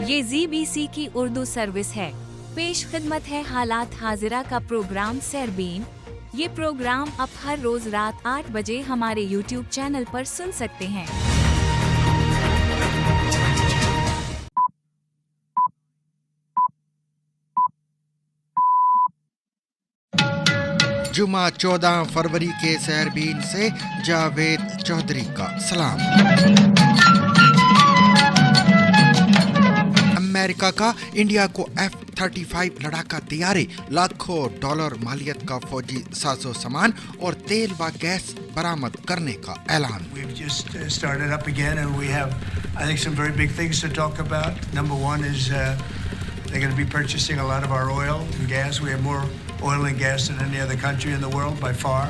ये ZBC की Urdu service है। पेश खिदमत है हालात हाजिरा का प्रोग्राम सरबीन। ये प्रोग्राम आप हर रोज रात 8 बजे हमारे YouTube चैनल पर सुन सकते हैं। जुमा 14 फरवरी के सरबीन से जावेद चौधरी का सलाम। अमेरिका का इंडिया को F-35 लड़ाका तैयारे, लाखों डॉलर मालियत का फौजी साजो सामान और तेल व गैस बरामद करने का ऐलान। We've just started up again and we have, I think, some very big things to talk about. Number one is they're going to be purchasing a lot of our oil and gas. We have more oil and gas than any other country in the world by far.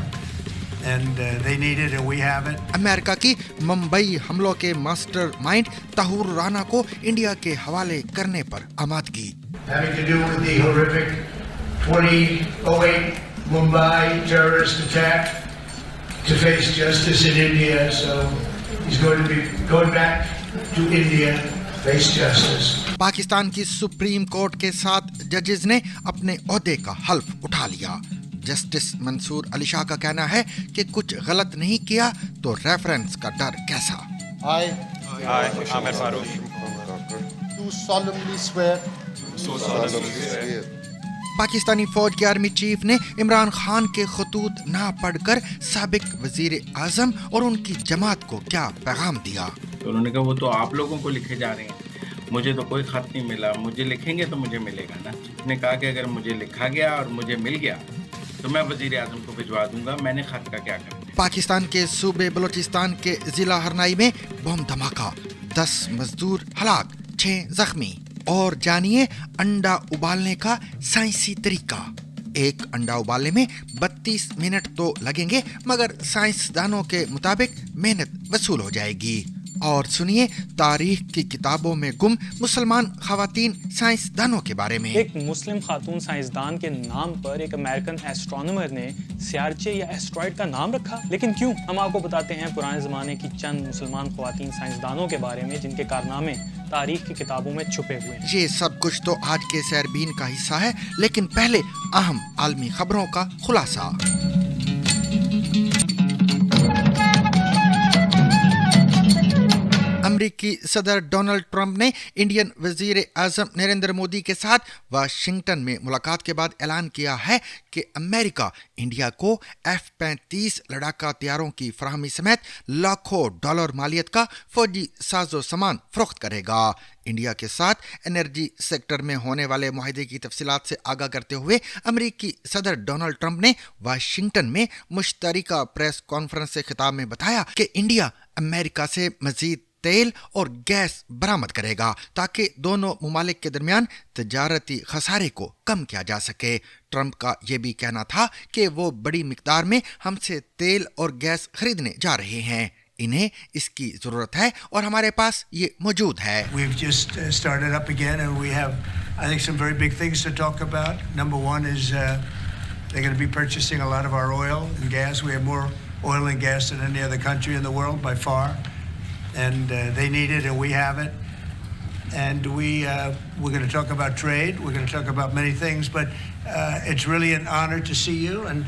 And they need it and we have it. America की मुंबई हमलों के master mind Tahawwur Rana को India के हवाले करने पर आमादगी। Having to do with the horrific 2008 Mumbai terrorist attack, to face justice in India. So he's going to be going back to India, face justice. Pakistan की supreme court के 7 जजेस ने अपने ओहदे का हल्फ उठा लिया। जस्टिस मंसूर अली शाह का कहना है कि कुछ गलत नहीं किया तो रेफरेंस का डर कैसा। I, Ahmed Farouk, do solemnly swear. Pakistani फौज के आर्मी चीफ ने इमरान खान के खतूत ना पढ़कर साबिक वजीर आजम और उनकी जमात को क्या पैगाम दिया। तो उन्होंने कहा वो तो आप लोगों को लिखे जा रहे हैं, मुझे तो कोई खत नहीं मिला, मुझे लिखेंगे तो मुझे मिलेगा ना। उसने कहा कि अगर मुझे लिखा गया और मुझे मिल गया तो मैं वजीर आजम को भिजवा दूंगा, मैंने खत का क्या करना। पाकिस्तान के सूबे बलोचिस्तान के जिला हरनाई में बम धमाका, 10 मजदूर हलाक, 6 जख्मी। और जानिए अंडा उबालने का साइंसी तरीका। एक अंडा उबालने में 32 मिनट तो लगेंगे, मगर साइंसदानों के मुताबिक मेहनत वसूल हो जाएगी। और सुनिए तारीख की किताबों में गुम मुसलमान खवातीन साइंसदानों के बारे में। एक मुस्लिम खातून साइंसदान के नाम पर एक अमेरिकन एस्ट्रोनॉमर ने सियारचे या एस्ट्रॉइड का नाम रखा, लेकिन क्यों? हम आपको बताते हैं पुराने जमाने की चंद मुसलमान खवातीन साइंसदानों के बारे में जिनके कारनामे तारीख की किताबों में छुपे हुए हैं। ये सब कुछ तो आज के सरबीन का हिस्सा है, लेकिन पहले अहम आलमी खबरों का खुलासा। अमेरिकी सदर डोनाल्ड ट्रंप ने इंडियन वजीर आजम नरेंद्र मोदी के साथ वाशिंगटन में मुलाकात के बाद ऐलान किया है कि अमेरिका इंडिया को F-35 लड़ाका तैयारों की फराहमी समेत लाखों डॉलर मालियत का फौजी साजो सामान फरोख्त करेगा। इंडिया के साथ एनर्जी सेक्टर में होने वाले मुआहदे की तफसीलात से आगाह करते हुए अमेरिकी सदर डोनाल्ड ट्रंप ने वाशिंगटन में मुश्तरका प्रेस कॉन्फ्रेंस से खिताब में बताया कि इंडिया अमेरिका से मजीद तेल और गैस बरामद करेगा ताकि दोनों मुमालिक के दरमियान तजारती खसारे को कम किया जा सके। ट्रंप का यह भी कहना था कि वो बड़ी मिकदार में हमसे तेल और गैस खरीदने जा रहे हैं, इन्हें इसकी जरूरत है और हमारे पास ये मौजूद है। We've just started up again and we have, I think, some very big things to talk about. Number one is they're going to be purchasing a lot of our oil and gas. We have more oil and gas than any other country in the world by far. And they need it and we have it. And we're going to talk about trade. We're going to talk about many things, but it's really an honor to see you, and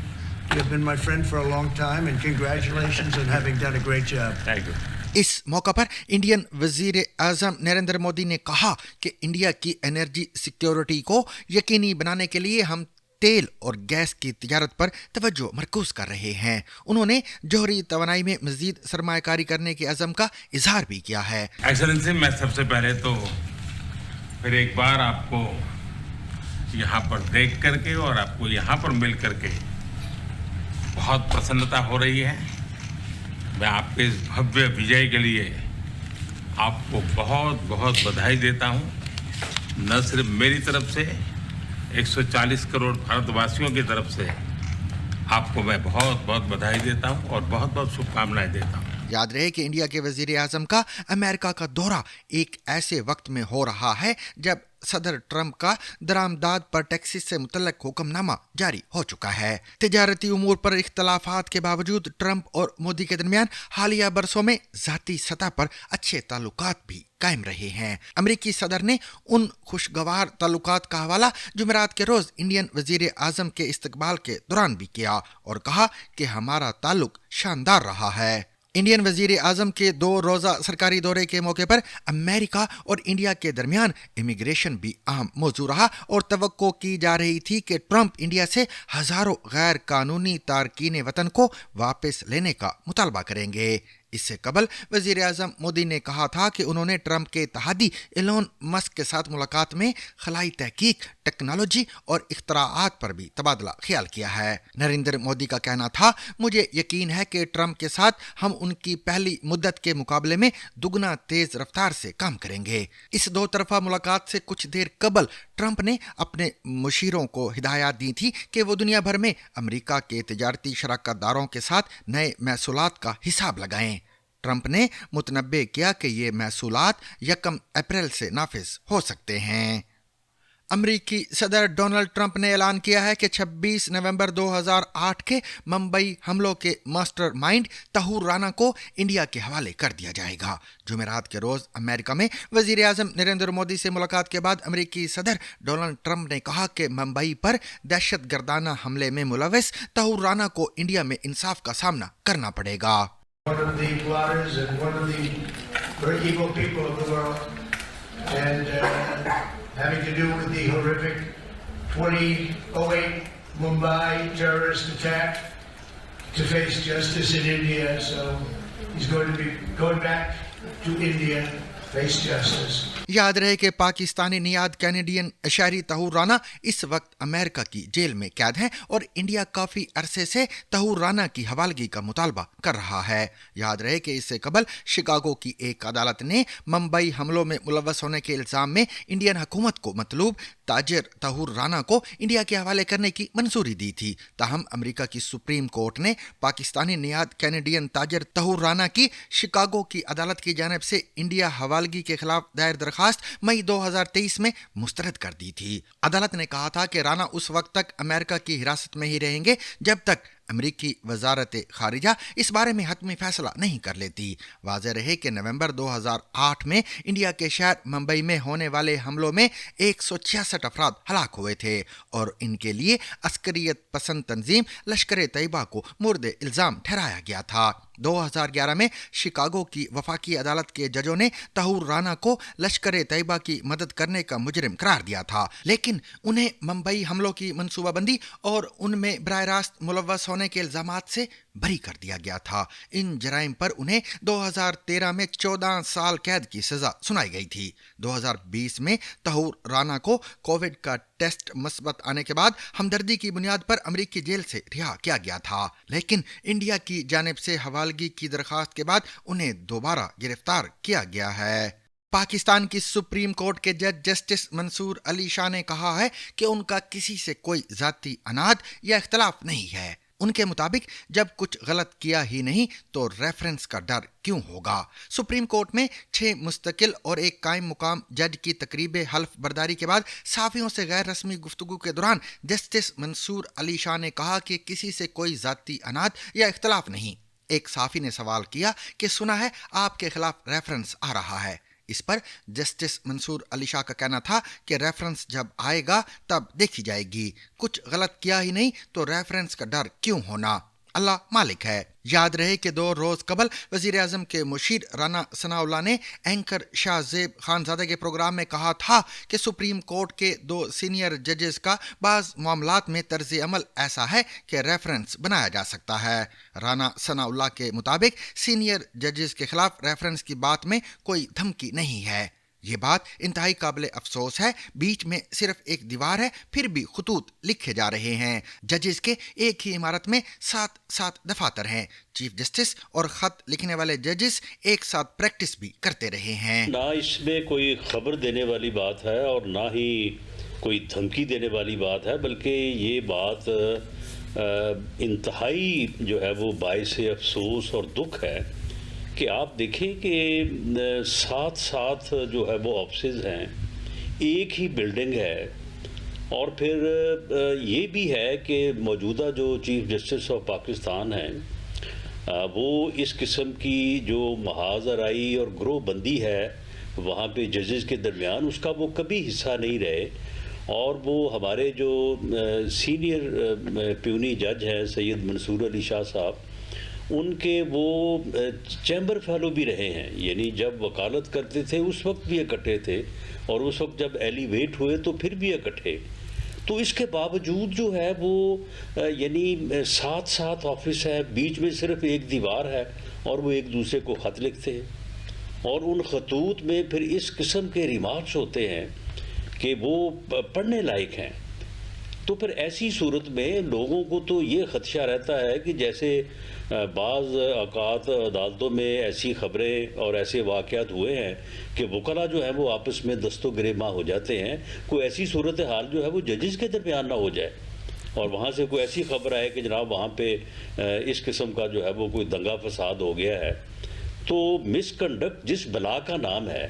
you've been my friend for a long time, and congratulations on having done a great job. Thank you. इस मौका पर Indian वजीर आजम नरेंद्र मोदी ने कहा कि India की energy security को यकीनी बनाने के लिए हम तेल और गैस की तिजारत पर तवज्जो मरकूज कर रहे हैं। उन्होंने जोहरी तवानाई में मजीद सरमायाकारी करने के अज़म का इजहार भी किया है। एक्सेलेंसी, मैं सबसे पहले तो फिर एक बार आपको यहाँ पर देख करके और आपको यहाँ पर मिल करके बहुत प्रसन्नता हो रही है। मैं आपके इस भव्य विजय के लिए आपको बहुत बहुत बधाई देता हूँ। न सिर्फ मेरी तरफ से 140 करोड़ भारतवासियों की तरफ से आपको मैं बहुत बहुत बधाई देता हूं और बहुत बहुत शुभकामनाएं देता हूं। याद रहे कि इंडिया के वजीर आजम का अमेरिका का दौरा एक ऐसे वक्त में हो रहा है जब सदर ट्रंप का दरामदाद पर टैक्सेस से मुतल्लक हुक्मनामा जारी हो चुका है। तिजारती उमूर पर इख्तलाफात के बावजूद ट्रंप और मोदी के दरमियान हालिया बरसों में जाती सतह पर अच्छे ताल्लुकात भी कायम रहे हैं। अमरीकी सदर ने उन खुशगवार ताल्लुकात का हवाला जुमेरात के रोज इंडियन वजीर आजम के इस्तकबाल के दौरान भी किया और कहा कि हमारा ताल्लुक शानदार रहा है। इंडियन वजीर आजम के 2 रोज़ा सरकारी दौरे के मौके पर अमेरिका और इंडिया के दरमियान इमिग्रेशन भी अहम मौजू रहा और तवक्को की जा रही थी कि ट्रंप इंडिया से हजारों गैर कानूनी तारकीन वतन को वापस लेने का मुतालबा करेंगे। इससे कबल वजीर आजम मोदी ने कहा था कि उन्होंने ट्रंप के इत्तेहादी एलोन मस्क के साथ मुलाकात में खलाई तहकीक, टेक्नोलॉजी और इख्तराआत पर भी तबादला ख्याल किया है। नरेंद्र मोदी का कहना था, मुझे यकीन है कि ट्रंप के साथ हम उनकी पहली मुद्दत के मुकाबले में दुगना तेज रफ्तार से काम करेंगे। इस 2 तरफा मुलाकात से कुछ देर कबल ट्रंप ने अपने मुशीरों को हिदायत दी थी कि वो दुनिया भर में अमेरिका के तिजारती शराकतदारों के साथ नए महसूलात का हिसाब लगाएं। ट्रंप ने मुतनब्बे किया कि ये महसूलात 1 अप्रैल से नाफिज हो सकते हैं। अमरीकी सदर डोनाल्ड ट्रंप ने ऐलान किया है कि 26 नवंबर 2008 के मुंबई हमलों के मास्टरमाइंड तहूर राना को इंडिया के हवाले कर दिया जाएगा। जुमेरात के रोज अमेरिका में वजीर आजम नरेंद्र मोदी से मुलाकात के बाद अमरीकी सदर डोनाल्ड ट्रंप ने कहा कि मुंबई पर दहशतगर्दाना हमले में मुलविस तहूर राना को इंडिया में इंसाफ का सामना करना पड़ेगा। One of the plotters and one of the very evil people of the world, and having to do with the horrific 2008 Mumbai terrorist attack, to face justice in India. So he's going to be going back to India, face justice. याद रहे कि Pakistani नियाद Canadian शहरी तहूर राना इस वक्त America की jail में कैद है और इंडिया काफी अरसे से तहूर राना की हवालगी का मुतालबा कर रहा है। याद रहे कि इससे कबल शिकागो की एक अदालत ने मुंबई हमलों में मुलव्वस होने के इल्जाम में इंडियन हुकूमत को मतलूब ताजिर तहूर राना को इंडिया के हवाले करने की मंजूरी दी थी। ताहम अमेरिका की सुप्रीम कोर्ट ने पाकिस्तानी नियाद कैनेडियन ताजिर तहूर राना की शिकागो की अदालत की जानिब से इंडिया हवालगी के खिलाफ दायर दरखास्त मई 2023 में मुस्तरद कर दी थी। अदालत ने कहा था कि राना उस वक्त तक अमेरिका की हिरासत में ही रहेंगे जब तक अमरीकी वजारत खारिजा इस बारे में हतमी फैसला नहीं कर लेती। वाज़ेह रहे कि नवंबर 2008 में इंडिया के शहर मुंबई में होने वाले हमलों में 166 अफराद हलाक हुए थे और इनके लिए अस्करियत पसंद तंजीम लश्कर तैयबा को मुर्द इल्ज़ाम ठहराया गया था। 2011 में शिकागो की वफाकी अदालत के जजों ने तहूर राना को लश्कर तैयबा की मदद करने का मुजरिम करार दिया था, लेकिन उन्हें मुंबई हमलों की मनसूबाबंदी और उनमें बराह रास्त मुलव्वस होने के इल्जामात से बरी कर दिया गया था। इन जराइम पर उन्हें 2013 में 14 साल कैद की सजा सुनाई गई थी। 2020 में तहूर राना को कोविड का टेस्ट मस्बत आने के बाद हमदर्दी की बुनियाद पर अमरीकी जेल से रिहा किया गया था, लेकिन इंडिया की जानिब से हवालगी की दरखास्त के बाद उन्हें दोबारा गिरफ्तार किया गया है। पाकिस्तान की सुप्रीम कोर्ट के जज जस्टिस मंसूर अली शाह ने कहा है कि उनका किसी से कोई जाती अनाद या इख्तलाफ नहीं है। उनके मुताबिक जब कुछ गलत किया ही नहीं तो रेफरेंस का डर क्यों होगा। सुप्रीम कोर्ट में 6 मुस्तकिल और एक कायम मुकाम जज की तकरीब हल्फ बर्दारी के बाद साफियों से गैर रस्मी गुफ्तगू के दौरान जस्टिस मंसूर अली शाह ने कहा कि किसी से कोई जाती अनाद या इख्तलाफ नहीं। एक साफी ने सवाल किया कि सुना है आपके खिलाफ रेफरेंस आ रहा है। इस पर जस्टिस मंसूर अली शाह का कहना था कि रेफरेंस जब आएगा तब देखी जाएगी, कुछ गलत किया ही नहीं तो रेफरेंस का डर क्यों होना, अल्लाह मालिक है। याद रहे कि 2 रोज कबल वजीर आजम के मुशीर राना सनाउल्लाह ने एंकर शाहजेब खानजादा के प्रोग्राम में कहा था कि सुप्रीम कोर्ट के 2 सीनियर जजेस का बाज़ मामलात में तर्ज अमल ऐसा है कि रेफरेंस बनाया जा सकता है। राना सनाउल्लाह के मुताबिक सीनियर जजेस के खिलाफ रेफरेंस की बात में कोई धमकी नहीं है। ये बात इंतहाई काबिल अफसोस है। बीच में सिर्फ एक दीवार है, फिर भी खतूत लिखे जा रहे हैं। जजेस के एक ही इमारत में 7 दफातर हैं। चीफ जस्टिस और खत लिखने वाले जजेस एक साथ प्रैक्टिस भी करते रहे हैं। ना इसमें कोई खबर देने वाली बात है और ना ही कोई धमकी देने वाली बात है, बल्कि ये बात इंतहाई जो है वो बाइस अफसोस और दुख है कि आप देखें कि 7 जो है वो ऑफिसेज हैं, ایک ہی بلڈنگ ہے. اور پھر یہ بھی ہے کہ موجودہ جو چیف جسٹس آف پاکستان ہیں وہ اس قسم کی جو محاذ آرائی اور گروہ بندی ہے وہاں پہ ججز کے درمیان اس کا وہ کبھی حصہ نہیں رہے. اور وہ ہمارے جو سینئر پیونی جج ہیں سید منصور علی شاہ صاحب ان کے وہ چیمبر فیلو بھی رہے ہیں. یعنی جب وکالت کرتے تھے اس وقت بھی اکٹھے تھے اور اس وقت جب ایلیویٹ ہوئے تو پھر بھی اکٹھے. تو اس کے باوجود جو ہے وہ یعنی ساتھ ساتھ آفس ہے, بیچ میں صرف ایک دیوار ہے اور وہ ایک دوسرے کو خط لکھتے ہیں اور ان خطوط میں پھر اس قسم کے ریمارکس ہوتے ہیں کہ وہ پڑھنے لائق ہیں. تو پھر ایسی صورت میں لوگوں کو تو یہ خدشہ رہتا ہے کہ جیسے بعض اوقات عدالتوں میں ایسی خبریں اور ایسے واقعات ہوئے ہیں کہ وکلا جو ہیں وہ آپس میں دست و گریباں ہو جاتے ہیں. کوئی ایسی صورتحال جو ہے وہ ججز کے درمیان نہ ہو جائے اور وہاں سے کوئی ایسی خبر آئے کہ جناب وہاں پہ اس قسم کا جو ہے وہ کوئی دنگا فساد ہو گیا ہے. تو مس کنڈکٹ جس بلا کا نام ہے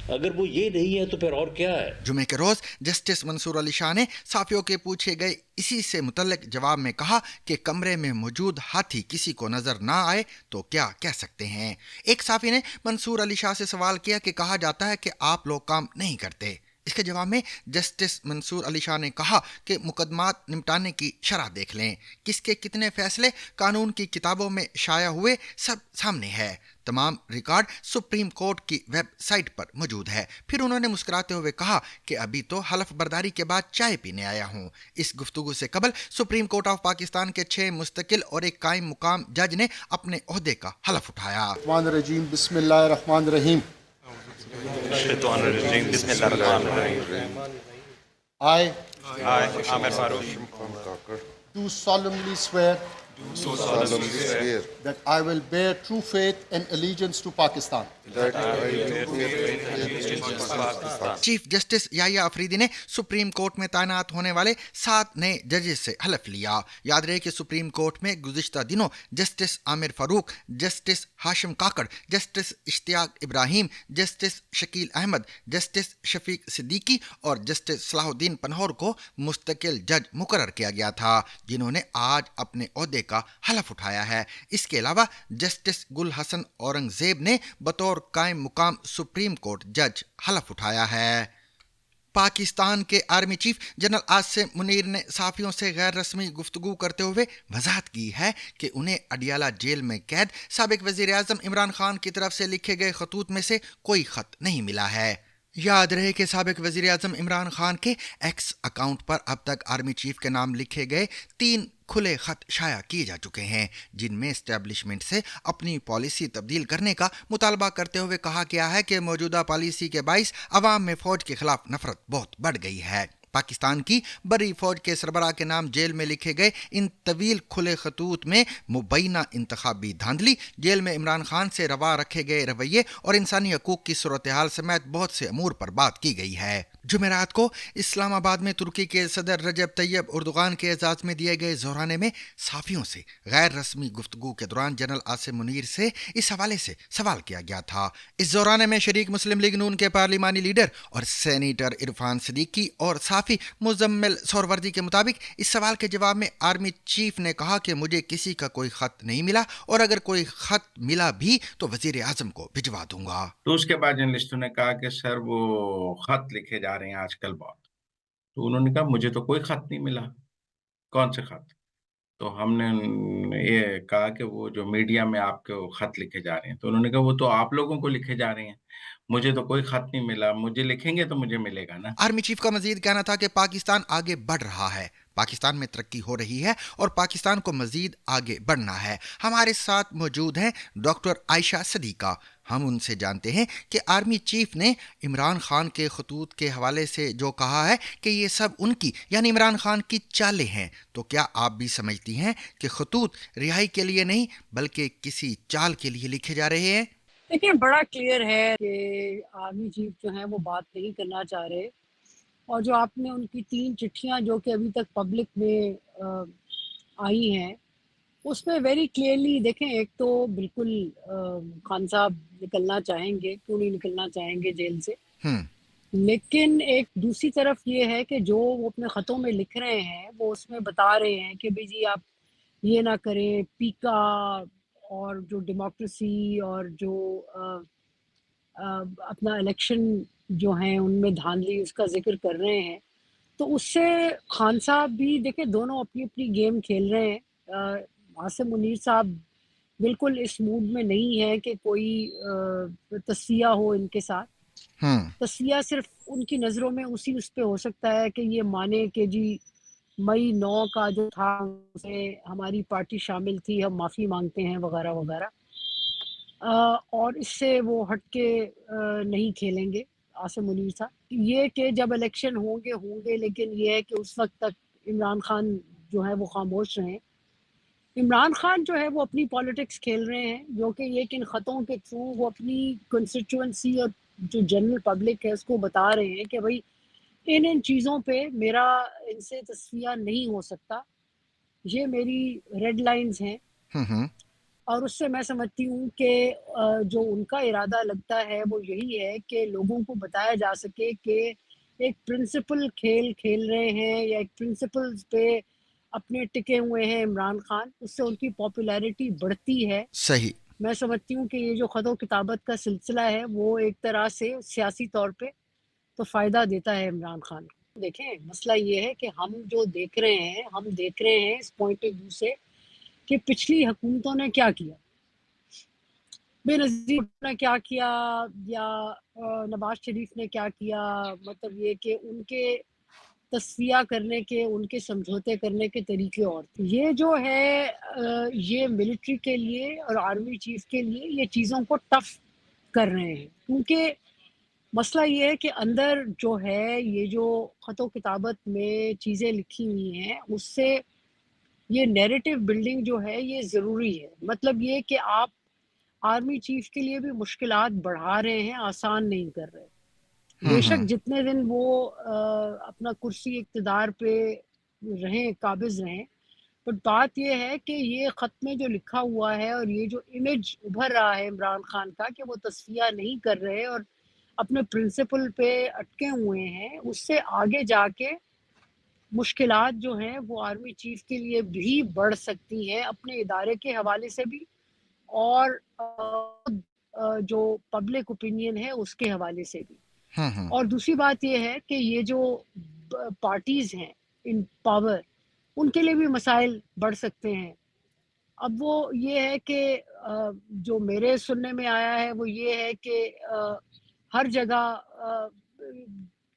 اگر وہ یہ نہیں ہے تو پھر اور کیا ہے. جمعے کے روز جسٹس منصور علی شاہ نے صحافیوں کے پوچھے گئے اسی سے متعلق جواب میں کہا کہ کمرے میں موجود ہاتھی کسی کو نظر نہ آئے تو کیا کہہ سکتے ہیں. ایک صحافی نے منصور علی شاہ سے سوال کیا کہ کہا جاتا ہے کہ آپ لوگ کام نہیں کرتے. اس کے جواب میں جسٹس منصور علی شاہ نے کہا کہ مقدمات نمٹانے کی شرح دیکھ لیں, کس کے کتنے فیصلے قانون کی کتابوں میں شائع ہوئے سب سامنے ہے. تمام ریکارڈ سپریم کورٹ کی ویب سائٹ پر موجود ہے. پھر انہوں نے مسکراتے ہوئے کہا کہ ابھی تو حلف برداری کے بعد چائے پینے آیا ہوں. اس گفتگو سے قبل سپریم کورٹ آف پاکستان کے 6 مستقل اور ایک قائم مقام جج نے اپنے عہدے کا حلف اٹھایا. الرحمن الرجیم بسم اللہ الرحمن الرحیم. I, Amir Farooq, do solemnly swear that I will bear true faith and allegiance to Pakistan. Chief justice Yahya Afridi نے سپریم کورٹ میں تعینات ہونے والے 7 نئے ججز سے حلف لیا. یاد رہے کہ سپریم کورٹ میں گزشتہ دنوں جسٹس عامر فاروق, جسٹس ہاشم کاکڑ, جسٹس اشتیاق ابراہیم, جسٹس شکیل احمد, جسٹس شفیق صدیقی اور جسٹس صلاح الدین پنہور کو مستقل جج مقرر کیا گیا تھا, جنہوں نے آج اپنے عہدے کا حلف اٹھایا ہے. اس کے علاوہ جسٹس گل حسن اورنگزیب نے بطور قائم مقام سپریم کورٹ جج حلف اٹھایا ہے. پاکستان کے army chief general Asim Munir نے صحافیوں سے غیر رسمی گفتگو کرتے ہوئے وضاحت کی ہے کہ انہیں اڈیالہ جیل میں قید سابق وزیر اعظم عمران خان کی طرف سے لکھے گئے خطوط میں سے کوئی خط نہیں ملا ہے. یاد رہے کہ سابق وزیر اعظم عمران خان کے ایکس اکاؤنٹ پر اب تک آرمی چیف کے نام لکھے گئے 3 کھلے خط شائع کیے جا چکے ہیں, جن میں اسٹیبلشمنٹ سے اپنی پالیسی تبدیل کرنے کا مطالبہ کرتے ہوئے کہا گیا ہے کہ موجودہ پالیسی کے باعث عوام میں فوج کے خلاف نفرت بہت بڑھ گئی ہے. پاکستان کی بری فوج کے سربراہ کے نام جیل میں لکھے گئے ان طویل کھلے خطوط میں مبینہ انتخابی دھاندلی, جیل میں عمران خان سے روا رکھے گئے رویے اور انسانی حقوق کی صورتحال سمیت بہت سے امور پر بات کی گئی ہے. جمعرات کو اسلام آباد میں ترکی کے صدر رجب طیب اردوغان کے اعزاز میں دیے گئے زہرانے میں صحافیوں سے غیر رسمی گفتگو کے دوران جنرل عاصم منیر سے اس حوالے سے سوال کیا گیا تھا. اس زہرانے میں شریک مسلم لیگ نون کے پارلیمانی لیڈر اور سینیٹر عرفان صدیقی اور صحافی مزمل سہروردی کے مطابق اس سوال کے جواب میں آرمی چیف نے کہا کہ مجھے کسی کا کوئی خط نہیں ملا اور اگر کوئی خط ملا بھی تو وزیر اعظم کو بھجوا دوں گا. تو اس کے بعد جرنلسٹوں نے کہا کہ سر وہ خط لکھے جا رہے ہیں آج کل بہت. تو انہوں نے کہا مجھے تو کوئی خط نہیں ملا. کون سے خط؟ تو ہم نے یہ کہا کہ وہ جو میڈیا میں آپ کے خط لکھے جا رہے ہیں. تو انہوں نے کہا وہ تو آپ لوگوں کو لکھے جا رہے ہیں, مجھے تو کوئی خط نہیں ملا, مجھے لکھیں گے تو مجھے ملے گا نا. آرمی چیف کا مزید کہنا تھا کہ پاکستان آگے بڑھ رہا ہے, پاکستان میں ترقی ہو رہی ہے اور پاکستان کو مزید آگے بڑھنا ہے. ہمارے ساتھ موجود ہیں ڈاکٹر عائشہ صدیقہ. ہم ان سے جانتے ہیں کہ آرمی چیف نے عمران خان کے خطوط کے حوالے سے جو کہا ہے کہ یہ سب ان کی یعنی عمران خان کی چالیں ہیں, تو کیا آپ بھی سمجھتی ہیں کہ خطوط رہائی کے لیے نہیں بلکہ کسی چال کے لیے لکھے جا رہے ہیں؟ دیکھیں بڑا کلیئر ہے کہ آرمی چیف جو ہیں وہ بات نہیں کرنا چاہ رہے, اور جو آپ نے ان کی 3 چٹھیاں جو کہ ابھی تک پبلک میں آئی ہیں اس میں ویری کلیئرلی دیکھیں, ایک تو بالکل خان صاحب نکلنا چاہیں گے, کیوں نہیں نکلنا چاہیں گے جیل سے, لیکن ایک دوسری طرف یہ ہے کہ جو وہ اپنے خطوں میں لکھ رہے ہیں وہ اس میں بتا رہے ہیں کہ بھئی جی آپ یہ نہ کریں، پیکا اور جو ڈیموکریسی اور جو اپنا الیکشن جو ہیں ان میں دھاندلی اس کا ذکر کر رہے ہیں، تو اس سے خان صاحب بھی دیکھیں دونوں اپنی اپنی گیم کھیل رہے ہیں۔ عاصم منیر صاحب بالکل اس موڈ میں نہیں ہے کہ کوئی تصفیہ ہو ان کے ساتھ۔ تصفیہ صرف ان کی نظروں میں اس پہ ہو سکتا ہے کہ یہ مانے کہ جی مئی 9 کا جو تھا اس میں ہماری پارٹی شامل تھی، ہم معافی مانگتے ہیں وغیرہ وغیرہ، اور اس سے وہ ہٹ کے نہیں کھیلیں گے عاصم منیر صاحب۔ یہ کہ جب الیکشن ہوں گے، لیکن یہ ہے کہ اس وقت تک عمران خان جو ہے وہ خاموش رہیں۔ عمران خان جو ہے وہ اپنی پالیٹکس کھیل رہے ہیں، جو کہ یہ کہ ان خطوں کے تھرو وہ اپنی کنسٹیٹوئنسی اور جو جنرل پبلک ہے اس کو بتا رہے ہیں کہ بھائی ان چیزوں پہ میرا ان سے تصفیہ نہیں ہو سکتا، یہ میری ریڈ لائنز ہیں۔ اور اس سے میں سمجھتی ہوں کہ جو ان کا ارادہ لگتا ہے وہ یہی ہے کہ لوگوں کو بتایا جا سکے کہ ایک پرنسپل کھیل کھیل رہے ہیں یا ایک پرنسپلز پہ اپنے ٹکے ہوئے ہیں عمران خان، اس سے ان کی پاپولیرٹی بڑھتی ہے۔ صحیح. میں سمجھتی ہوں کہ یہ جو خط و کتابت کا سلسلہ ہے وہ ایک طرح سے سیاسی طور پہ تو فائدہ دیتا ہے عمران خان کو۔ دیکھیں مسئلہ یہ ہے کہ ہم جو دیکھ رہے ہیں اس پوائنٹ آف ویو سے کہ پچھلی حکومتوں نے کیا کیا، بے نظیر نے کیا کیا یا نواز شریف نے کیا کیا، مطلب یہ کہ ان کے تصفیہ کرنے کے، ان کے سمجھوتے کرنے کے طریقے اور تھے۔ یہ جو ہے یہ ملٹری کے لیے اور آرمی چیف کے لیے یہ چیزوں کو ٹف کر رہے ہیں، کیونکہ مسئلہ یہ ہے کہ اندر جو ہے یہ جو خط و کتابت میں چیزیں لکھی ہوئی ہیں اس سے یہ نیریٹو بلڈنگ جو ہے یہ ضروری ہے۔ مطلب یہ کہ آپ آرمی چیف کے لیے بھی مشکلات بڑھا رہے ہیں، آسان نہیں کر رہے۔ بے شک جتنے دن وہ اپنا کرسی اقتدار پہ رہیں، قابض رہیں، بٹ بات یہ ہے کہ یہ خط میں جو لکھا ہوا ہے اور یہ جو امیج ابھر رہا ہے عمران خان کا کہ وہ تصفیہ نہیں کر رہے اور اپنے پرنسپل پہ اٹکے ہوئے ہیں، اس سے آگے جا کے مشکلات جو ہیں وہ آرمی چیف کے لیے بھی بڑھ سکتی ہیں، اپنے ادارے کے حوالے سے بھی اور جو پبلک اوپینین ہے اس کے حوالے سے بھی۔ اور دوسری بات یہ ہے کہ یہ جو پارٹیز ہیں ان پاور، ان کے لیے بھی مسائل بڑھ سکتے ہیں۔ اب وہ یہ ہے کہ جو میرے سننے میں آیا ہے وہ یہ ہے کہ ہر جگہ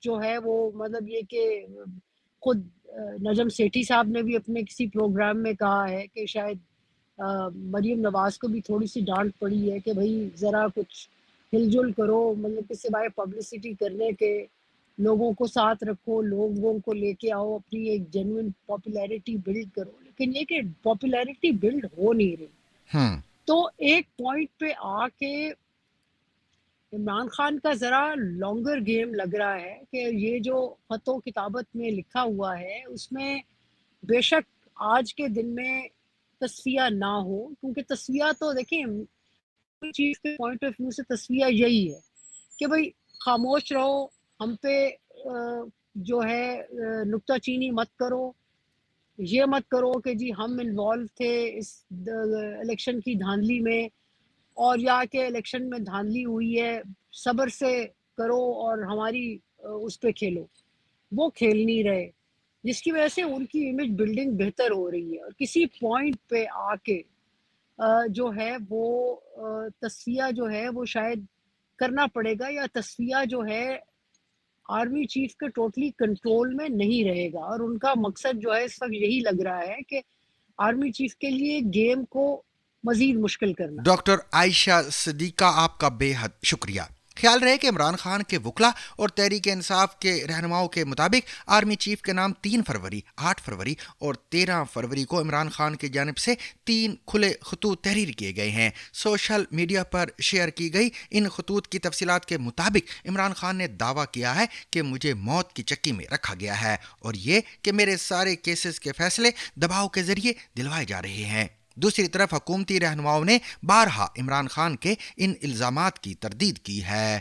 جو ہے وہ مطلب یہ کہ خود نجم سیٹھی صاحب نے بھی اپنے کسی پروگرام میں کہا ہے کہ شاید مریم نواز کو بھی تھوڑی سی ڈانٹ پڑی ہے کہ بھائی ذرا کچھ ہل جل کرو، مطلب کہ سوائے پبلسٹی کرنے کے لوگوں کو ساتھ رکھو، لوگوں کو لے کے آؤ، اپنی ایک جینوئن پاپولیرٹی بلڈ کرو، لیکن یہ کہ پاپولیرٹی بلڈ ہو نہیں رہی۔ تو ایک پوائنٹ پہ آ کے عمران خان کا ذرا لانگر گیم لگ رہا ہے کہ یہ جو خط و کتابت میں لکھا ہوا ہے اس میں بے شک آج کے دن میں تصفیہ نہ ہو، کیونکہ تصفیہ تو دیکھیں چیف کے پوائنٹ آف ویو سے تصفیہ یہی ہے کہ بھئی خاموش رہو، ہم پہ جو ہے نکتہ چینی مت کرو، یہ مت کرو کہ جی ہم انوالو تھے اس الیکشن کی دھاندلی میں، اور یا کہ الیکشن میں دھاندلی ہوئی ہے صبر سے کرو اور ہماری اس پہ کھیلو۔ وہ کھیل نہیں رہے، جس کی وجہ سے ان کی امیج بلڈنگ بہتر ہو رہی ہے، اور کسی پوائنٹ پہ آ کے جو ہے وہ تصفیہ جو ہے وہ شاید کرنا پڑے گا، یا تصفیہ جو ہے آرمی چیف کے ٹوٹلی کنٹرول میں نہیں رہے گا، اور ان کا مقصد جو ہے اس وقت یہی لگ رہا ہے کہ آرمی چیف کے لیے گیم کو مزید مشکل کرنا۔ ڈاکٹر عائشہ صدیقہ، آپ کا بے حد شکریہ۔ خیال رہے کہ عمران خان کے وکلا اور تحریک انصاف کے رہنماؤں کے مطابق آرمی چیف کے نام 3 فروری، 8 فروری اور 13 فروری کو عمران خان کی جانب سے 3 کھلے خطوط تحریر کیے گئے ہیں۔ سوشل میڈیا پر شیئر کی گئی ان خطوط کی تفصیلات کے مطابق عمران خان نے دعویٰ کیا ہے کہ مجھے موت کی چکی میں رکھا گیا ہے، اور یہ کہ میرے سارے کیسز کے فیصلے دباؤ کے ذریعے دلوائے جا رہے ہیں۔ دوسری طرف حکومتی رہنماؤں نے بارہا عمران خان کے ان الزامات کی تردید کی ہے۔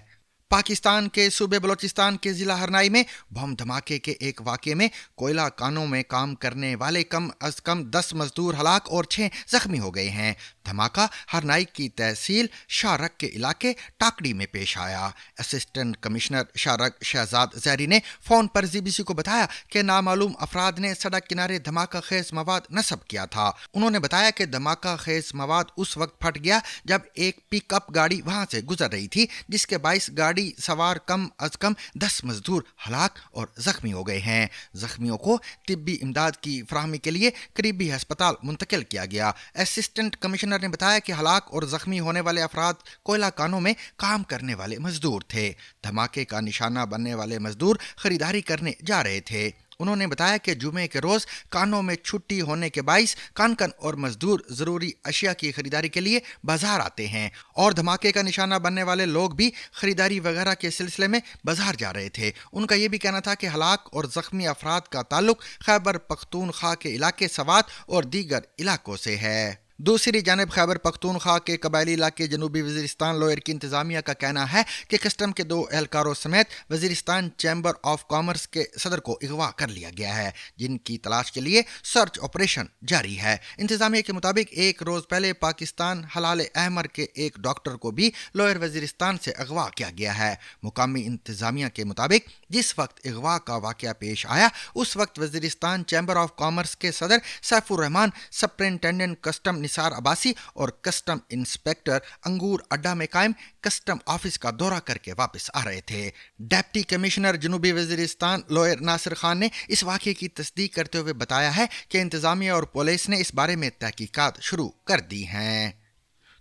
पाकिस्तान के सूबे बलोचिस्तान के जिला हरनाई में बम धमाके के एक वाक़ये में कोयला कानों में काम करने वाले कम अज कम 10 मजदूर हलाक और 6 जख्मी हो गए हैं। धमाका हरनाई की तहसील शारक के इलाके टाकड़ी में पेश आया। असिस्टेंट कमिश्नर शारक शहजाद जहरी ने फोन पर जीबीसी को बताया कि नामालूम अफराद ने सड़क किनारे धमाका खेज मवाद नस्ब किया था। उन्होंने बताया कि धमाका खेज मवाद उस वक्त फट गया जब एक पिकअप गाड़ी वहां से गुजर रही थी, जिसके बाइस गाड़ी सवार कम अज कम 10 मजदूर हलाक और जख्मी हो गए हैं। जख्मियों को तिब्बी इमदाद की फराहमी के लिए करीबी अस्पताल मुंतकिल किया गया। असिस्टेंट कमिश्नर ने बताया कि हलाक और जख्मी होने वाले अफराद कोयला कानों में काम करने वाले मजदूर थे। धमाके का निशाना बनने वाले मजदूर खरीदारी करने जा रहे थे। उन्होंने बताया कि जुमे के रोज कानों में छुट्टी होने के बाइस कानकन और मजदूर जरूरी अशिया की खरीदारी के लिए बाजार आते हैं और धमाके का निशाना बनने वाले लोग भी खरीदारी वगैरह के सिलसिले में बाजार जा रहे थे। उनका यह भी कहना था कि हलाक और जख्मी अफराद का ताल्लुक खैबर पख्तूनख्वा के इलाके सवात और दीगर इलाकों से है। दूसरी जानिब खैबर पख्तूनख्वा के कबायली इलाके जनूबी वजीरिस्तान लोअर की इंतजामिया का कहना है कि कस्टम के 2 एहलकारों समेत वजीरिस्तान चैम्बर ऑफ कॉमर्स के सदर को अगवा कर लिया गया है, जिनकी तलाश के लिए सर्च ऑपरेशन जारी है। इंतजामिया के मुताबिक एक रोज पहले पाकिस्तान हलाल अहमर के एक डॉक्टर को भी लोअर वजीरिस्तान से अगवा किया गया है। मुकामी इंतजामिया के मुताबिक जिस वक्त अगवा का वाकया पेश आया उस वक्त वजीरिस्तान चैम्बर ऑफ कॉमर्स के सदर सैफुर रहमान, सुपरिंटेंडेंट कस्टम निसार अब्बासी और कस्टम इंस्पेक्टर अंगूर अड्डा में कायम कस्टम ऑफिस का दौरा करके वापस आ रहे थे। डिप्टी कमिश्नर जनूबी वजीरिस्तान लोअर नासिर खान ने इस वाक़ये की तस्दीक करते हुए बताया है कि इंतजामिया और पुलिस ने इस बारे में तहकीकात शुरू कर दी हैं।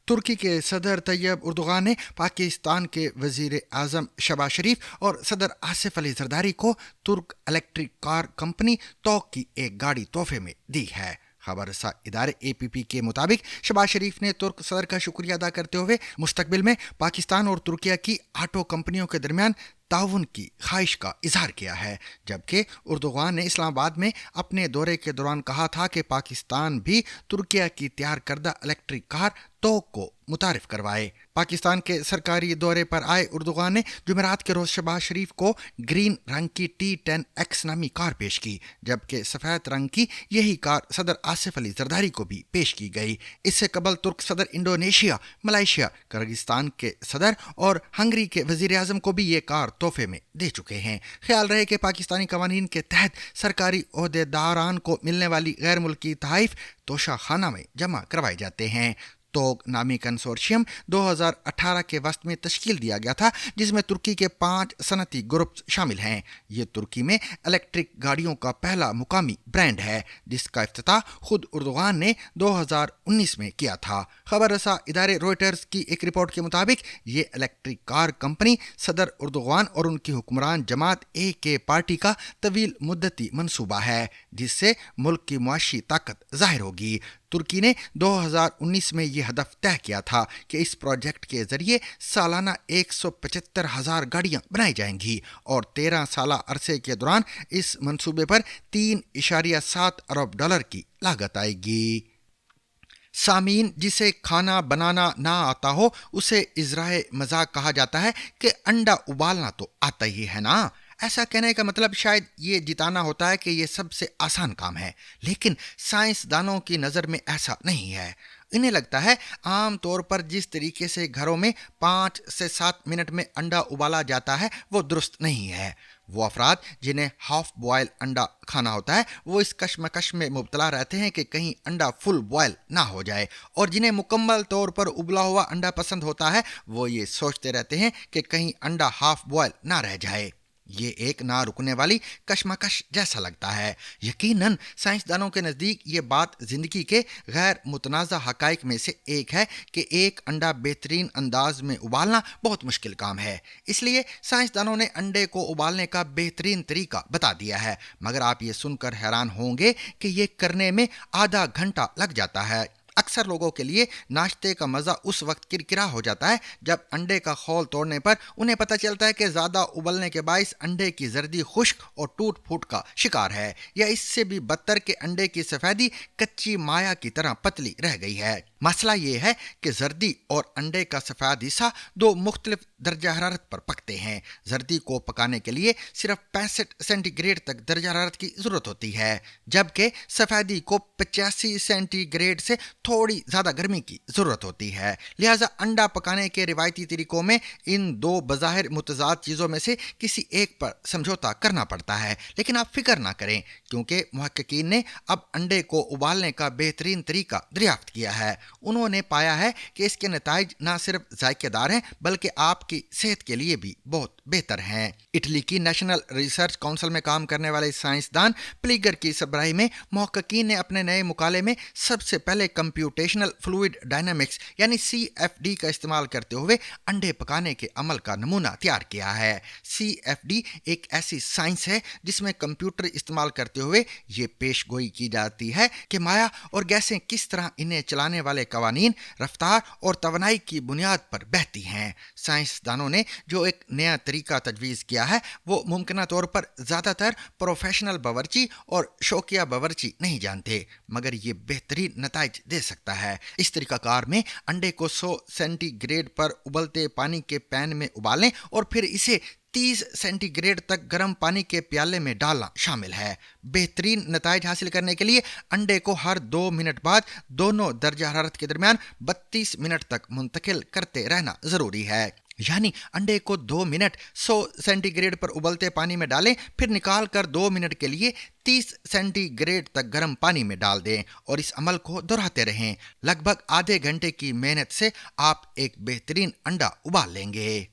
तुर्की के सदर तैयब उर्दुगान ने पाकिस्तान के वजीर आज़म शहबाज शरीफ और सदर आसिफ अली जरदारी को तुर्क इलेक्ट्रिक कार कंपनी तोक की एक गाड़ी तोहफे में दी है। खबर रसा इदारे APP के मुताबिक शहबाज शरीफ ने तुर्क सदर का शुक्रिया अदा करते हुए मुस्तकबिल में पाकिस्तान और तुर्किया की ऑटो कंपनियों के दरमियान ताउन की ख्वाहिश का इजहार किया है, जबकि उर्दुगान ने इस्लामाबाद में अपने दौरे के दौरान कहा था कि पाकिस्तान भी तुर्किया की तैयार करदा इलेक्ट्रिक कार तोक को मुतारिफ करवाए। पाकिस्तान के सरकारी दौरे पर आए उर्दुगान ने जुमेरात के रोज शहबाज शरीफ को ग्रीन रंग की T10X नामी कार पेश की, जबकि सफ़ेद रंग की यही कार सदर आसिफ अली जरदारी को भी पेश की गई। इससे कबल तुर्क सदर इंडोनेशिया, मलेशिया, किर्गिस्तान के सदर और हंगरी के वजीर आज़म को भी ये कार तोहफे में दे चुके हैं। ख्याल रहे कि पाकिस्तानी कवानीन के तहत सरकारी ओहदेदारान को मिलने वाली गैर मुल्की तहाइफ तोशा खाना में जमा करवाए जाते हैं। तोक नामी कंसोर्शियम 2018 के वस्त में तश्कील दिया गया था, जिसमें तुर्की के 5 सनती ग्रुप शामिल हैं। ये तुर्की में इलेक्ट्रिक गाड़ियों का पहला मुकामी ब्रांड है, जिसका इफ्तिताह खुद उर्दुगान ने 2019 में किया था। खबर रसा इदारे रॉयटर्स की एक रिपोर्ट के मुताबिक ये इलेक्ट्रिक कार कंपनी सदर उर्दुगान और उनकी हुक्मरान जमात AK पार्टी का तवील मुद्दती मंसूबा है, जिससे मुल्क की मुआशी ताकत जाहिर होगी। तुर्की ने 2019 में ये हदफ तय किया था कि इस प्रोजेक्ट के जरिए सालाना 175,000 गाड़ियां बनाई जाएंगी और 13 साला अरसे के दौरान इस मंसूबे पर $3.7 अरब की लागत आएगी। सामीन, जिसे खाना बनाना ना आता हो उसे इजराए मजाक कहा जाता है कि अंडा उबालना तो आता ही है ना। ऐसा कहने का मतलब शायद ये जिताना होता है कि ये सबसे आसान काम है, लेकिन साइंसदानों की नज़र में ऐसा नहीं है। इन्हें लगता है आम तौर पर जिस तरीके से घरों में 5 से 7 मिनट में अंडा उबाला जाता है वो दुरुस्त नहीं है। वो अफराद जिन्हें हाफ बॉयल अंडा खाना होता है वो इस कश्मकश में मुब्तला रहते हैं कि कहीं अंडा फुल बॉयल ना हो जाए, और जिन्हें मुकम्मल तौर पर उबला हुआ अंडा पसंद होता है वो ये सोचते रहते हैं कि कहीं अंडा हाफ बॉयल ना रह जाए। ये एक ना रुकने वाली कश्मकश जैसा लगता है। यकीनन साइंसदानों के नज़दीक ये बात ज़िंदगी के गैर मुतनाज़ा हक़ाइक़ में से एक है कि एक अंडा बेहतरीन अंदाज में उबालना बहुत मुश्किल काम है। इसलिए साइंसदानों ने अंडे को उबालने का बेहतरीन तरीका बता दिया है, मगर आप ये सुनकर हैरान होंगे कि ये करने में आधा घंटा लग जाता है। अक्सर लोगों के लिए नाश्ते का मज़ा उस वक्त किरकिरा हो जाता है जब अंडे का खोल तोड़ने पर उन्हें पता चलता है कि ज़्यादा उबलने के बाइस अंडे की जर्दी खुश्क और टूट फूट का शिकार है, या इससे भी बदतर के अंडे की सफ़ेदी कच्ची माया की तरह पतली रह गई है। मसला ये है कि जर्दी और अंडे का सफ़ेद हिस्सा दो मुख्तलिफ दर्जा हरारत पर पकते हैं। जर्दी को पकाने के लिए सिर्फ 65 सेंटीग्रेड तक दर्जा हरारत की ज़रूरत होती है, जबकि सफ़ेदी को 85 सेंटीग्रेड से थोड़ी ज़्यादा गर्मी की ज़रूरत होती है। लिहाजा अंडा पकाने के रिवायती तरीकों में इन दो बज़ाहिर मुतज़ाद चीज़ों में से किसी एक पर समझौता करना पड़ता है। लेकिन आप फिक्र ना करें, क्योंकि मुहक्किकीन ने अब अंडे को उबालने का बेहतरीन तरीका दरियाफ्त किया है। उन्होंने पाया है कि इसके नताइज न सिर्फ जायकेदार हैं बल्कि आपकी सेहत के लिए भी बहुत बेहतर हैं। इटली की नेशनल रिसर्च काउंसिल में काम करने वाले साइंसदान प्लीगर की सरबराही में मुहक्किकीन ने अपने नए मुकाले में सबसे पहले कंप्यूटेशनल फ्लूइड डायनामिक्स यानी CFD का इस्तेमाल करते हुए अंडे पकाने के अमल का नमूना तैयार किया है। CFD एक ऐसी साइंस है जिसमें कंप्यूटर इस्तेमाल करते हुए ये पेशगोई की जाती है कि माया और गैसें किस तरह इन्हें चलाने वाले कवानीन, रफ्तार और तवानाई की बुनियाद पर बहती हैं। साइंसदानों ने जो एक नया तरीका तजवीज़ किया है वो मुमकिन तौर पर ज़्यादातर प्रोफेशनल बावर्ची और शौकिया बावर्ची नहीं जानते, मगर ये बेहतरीन नताइज दे सकता है। इस तरीकाकार में अंडे को 100 सेंटीग्रेड पर उबलते पानी के पैन में उबालें और फिर इसे 30 सेंटीग्रेड तक गर्म पानी के प्याले में डालना शामिल है। बेहतरीन नताइज हासिल करने के लिए अंडे को हर 2 मिनट बाद दोनों दर्जा हरारत के दरमियान 32 मिनट तक मुंतकिल करते रहना ज़रूरी है। यानी अंडे को 2 मिनट 100 सेंटीग्रेड पर उबलते पानी में डालें, फिर निकाल कर 2 मिनट के लिए 30 सेंटीग्रेड तक गर्म पानी में डाल दें और इस अमल को दोहराते रहें। लगभग आधे घंटे की मेहनत से आप एक बेहतरीन अंडा उबाल लेंगे।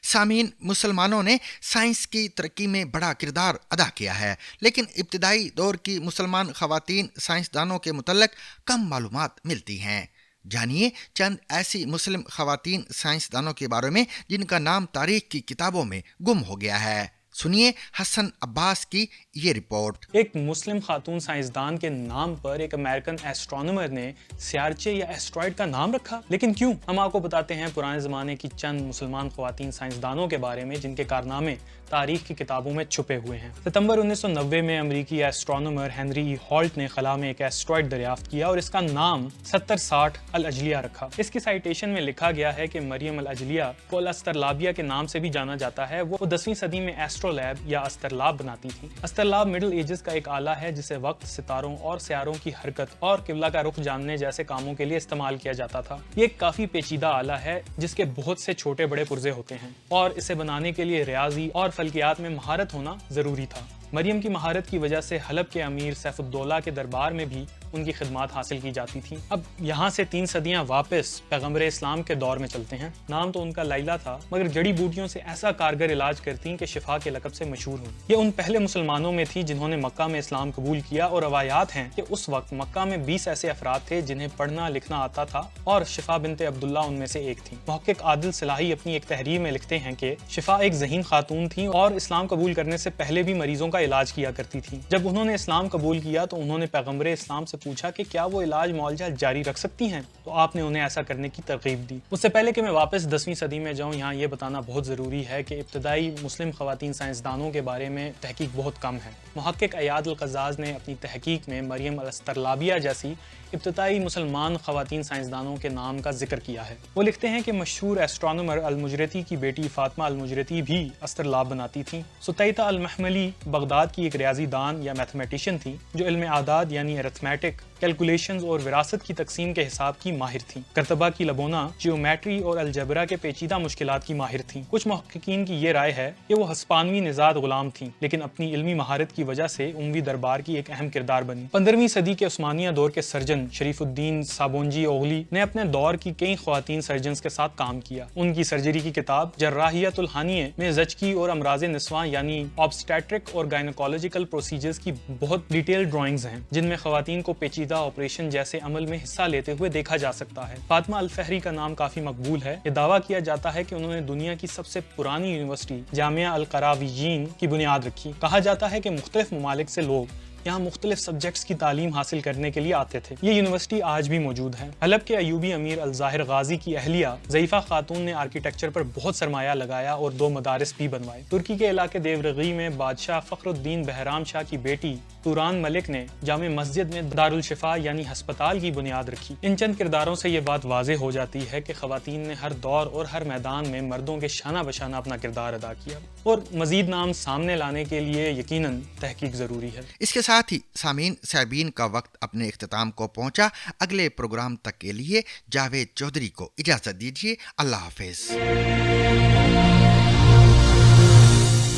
सामीन, मुसलमानों ने साइंस की तरक्की में बड़ा किरदार अदा किया है, लेकिन इब्तिदाई दौर की मुसलमान ख़वातीन साइंसदानों के मुतल्लिक़ कम मालूमात मिलती हैं। जानिए चंद ऐसी मुस्लिम ख़वातीन साइंसदानों के बारे में जिनका नाम तारीख की किताबों में गुम हो गया है। सुनिए हसन अब्बास की ये रिपोर्ट। एक मुस्लिम खातून साइंसदान के नाम पर एक अमेरिकन एस्ट्रोनॉमर ने सियारचे या एस्ट्रॉइड का नाम रखा, लेकिन क्यों? हम आपको बताते हैं पुराने ज़माने की चंद मुसलमान ख़वातीन साइंसदानों के बारे में जिनके कारनामे तारीख की किताबों में छुपे हुए हैं। सितंबर 1990 में अमेरिकी एस्ट्रोनॉमर हेनरी ई हॉल्ट ने खला में एक एस्ट्रॉइड दरियाफ्त किया और इसका नाम 7060 अल अजलिया रखा। इसकी साइटेशन में लिखा गया है कि मरियम अल अजलिया को अल अस्त्रलाबिया के नाम से भी जाना जाता है। वो 10वीं सदी में एस्ट्रोलैब या अस्त्रलाब बनाती थी। अस्त्रलाब मिडिल एजेस का एक आला है जिसे वक्त, सितारों और सियारों की हरकत और किबला का रुख जानने जैसे कामों के लिए इस्तेमाल किया जाता था। ये एक काफी पेचीदा आला है जिसके बहुत से छोटे बड़े पुर्जे होते हैं और इसे बनाने के लिए रियाजी और फल्कियात में महारत होना जरूरी था। मरियम की महारत की वजह से हलब के अमीर सैफुद्दौला के दरबार में भी उनकी खिदमात हासिल की जाती थी। अब यहाँ से 3 सदियाँ वापस पैगम्बर इस्लाम के दौर में चलते हैं। नाम तो उनका लैला था, मगर जड़ी बूटियों से ऐसा कारगर इलाज करती कि शिफा के लक़ब से मशहूर हुई। ये उन पहले मुसलमानों में थी जिन्होंने मक्का में इस्लाम कबूल किया और रवायात हैं कि उस वक्त मक्का में 20 ऐसे अफराद थे जिन्हें पढ़ना लिखना आता था और शिफा बिनते अब्दुल्ला उनमें से एक थी। मुहक्किक आदिल सलाही अपनी एक तहरीर में लिखते हैं कि शिफा एक ज़हीन खातून थी और इस्लाम कबूल करने से पहले भी मरीजों का इलाज किया करती थी। जब उन्होंने इस्लाम कबूल किया तो उन्होंने पैगम्बर इस्लाम से पूछा कि क्या वो इलाज मौलजा जारी रख सकती हैं, तो आपने उन्हें ऐसा करने की तरगीब दी। उससे पहले कि मैं वापस 10वीं सदी में जाऊं, यहाँ ये बताना बहुत ज़रूरी है कि इब्तदाई मुस्लिम ख़वातीन साइंसदानों के बारे में तहकीक बहुत कम है। मुहक्किक अयाद अल-क़ज़्ज़ाज़ ने अपनी तहकीक में मरियम अल-अस्त्रलाबिया जैसी इब्तदाई मुसलमान ख़वातीन साइंसदानों के नाम का जिक्र किया है। वो लिखते हैं कि मशहूर एस्ट्रोनॉमर अल-मुजरती की बेटी फातिमा अल-मुजरती भी अस्त्रलाब बनाती थी। सुतैता अल-महमली बगदाद की एक रियाजी दान या मैथमेटिशियन थी जो इल्म आदाद यानी अरिथमेटिक, कैलकुलेशंस और विरासत की तकसीम के हिसाब की माहिर थी। करतबा की लबोना जियोमेट्री और अलजबरा के पेचीदा मुश्किलात की माहिर थी। कुछ मुहक्किकीन की ये राय है कि वो हस्पानवी निजाद गुलाम थी, लेकिन अपनी इल्मी महारत की वजह से उमवी दरबार की एक अहम किरदार बनी। 15वीं सदी के उस्मानिया दौर के सर्जन शरीफुद्दीन साबोंजी ओगली ने अपने दौर की कई ख्वातीन सर्जन्स के साथ काम किया। उनकी सर्जरी की किताब जर्राहियतुल हानिये में ज़चकी और अमराज़े निस्वां यानी ऑब्स्टेट्रिक और गायनोकोलॉजिकल प्रोसीजर्स की बहुत डिटेल ड्राइंग्स हैं जिनमें ख्वातीन को पेचीदा ऑपरेशन जैसे अमल में हिस्सा लेते हुए देखा जा सकता है। फातिमा अल-फहरी का नाम काफी मकबूल है। ये दावा किया जाता है कि उन्होंने दुनिया की सबसे पुरानी यूनिवर्सिटी जामिया अल-क़राविय्यीन की बुनियाद रखी। कहा जाता है कि मुख्तलिफ ममालिक से लोग یہاں مختلف سبجیکٹس کی تعلیم حاصل کرنے کے لیے آتے تھے. یہ یونیورسٹی آج بھی موجود ہے. حلب کے ایوبی امیر الظاہر غازی کی اہلیہ ضعیفہ خاتون نے آرکیٹیکچر پر بہت سرمایہ لگایا اور 2 مدارس بھی بنوائے. ترکی کے علاقے دیورغی میں بادشاہ فخر الدین بہرام شاہ کی بیٹی توران ملک نے جامع مسجد میں دارالشفا یعنی ہسپتال کی بنیاد رکھی. ان چند کرداروں سے یہ بات واضح ہو جاتی ہے کہ خواتین نے ہر دور اور ہر میدان میں مردوں کے شانہ بشانہ اپنا کردار ادا کیا اور مزید نام سامنے لانے کے لیے یقیناً تحقیق ضروری ہے. اس کے ساتھ ہی سامعین سیربین کا وقت اپنے اختتام کو پہنچا. اگلے پروگرام تک کے لیے جاوید چودھری کو اجازت دیجیے. اللہ حافظ.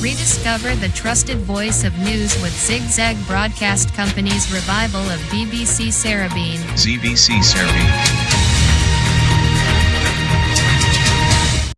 Rediscover the trusted voice of news with Zigzag Broadcast Company's revival of BBC Sarabeen. ZBC Sarabeen.